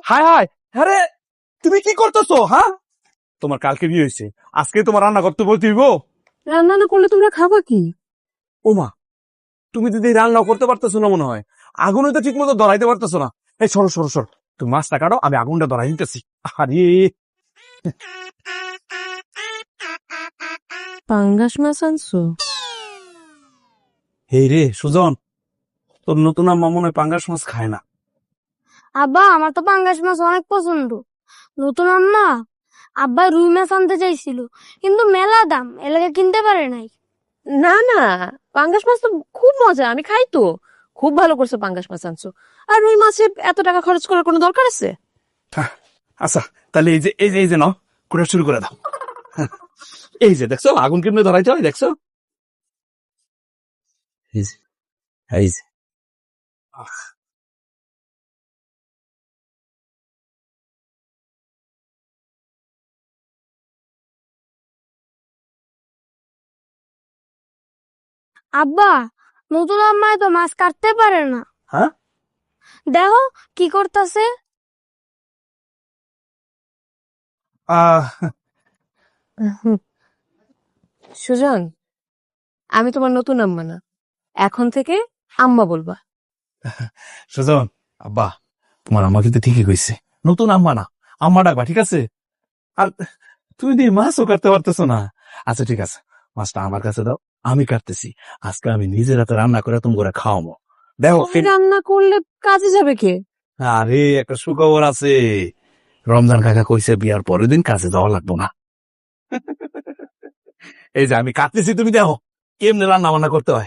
হায় হায়, আরে তুমি কি করতেছো? হ্যাঁ, তোমার কালকে বিয়ে হয়েছে, আজকে তোমার রান্না করতে বলতে হইব? রান্না না করলে তোমরা খাবা কি? ওমা, তুমি যদি রান্না করতে পারতেছো না মনে হয়, আগুনে তো ঠিক মতো ধরাইতে পারতেছো না। এই সরো সরো সরো, তুমি মাছটা কাটো, আমি আগুনটা ধরাই নিতেছি। আরে পাঙ্গাস মাছ আনছো? এই রে সুজন, তোর নতুন আম্মা মনে হয় পাঙ্গাস মাছ খায় না। আব্বা, আমার তো পাঙ্গাস মাছ অনেক পছন্দ। নতুন আম্মা আব্বা রুই মাছ আনতে চাইছিল, কিন্তু মেলা দাম, এলাকা কিনতে পারে নাই। না না, পাঙ্গাস মাছ তো খুব মজা, আমি খাই তো। খুব ভালো করছো পাঙ্গাস মাছ আনছো। আর ওই মাছে এত টাকা খরচ করার কোনো দরকার আছে? আচ্ছা, তাহলে এই যে নাও, করে শুরু করে দাও। এই যে দেখছো আগুন কেমনে ধরাইতে হয়, দেখছো? এই যে, এই যে। আব্বা, নতুন আম্মায় তো মাছ কাটতে পারে না। হ্যাঁ, দেখো কি করতেছে। আহ সুজন, আমি তোমার নতুন আম্মা না, এখন থেকে আম্মা বলবা। সুজন, আব্বা তোমার আম্মা কিন্তু ঠিকই কইছে, নতুন আম্মা না, আম্মা ডাকবা, ঠিক আছে? আর তুমি দিয়ে মাছও কাটতে পারতেছো না। আচ্ছা ঠিক আছে, মাছটা আমার কাছে দাও, আমি কাটতেছি। আজকে আমি নিজের হাতে রান্না করে তুমি করে খাওয়াবো, দেখো। তুমি রান্না করলে কাজে যাবে কে? আরে একটা সুখবর আছে, রমজান কাকা কইছে বিয়ার পরের দিন কাছে যাওয়া লাগবো না। এই যে আমি কাটতেছি, তুমি দেখো কেমনে রান্না বান্না করতে হয়।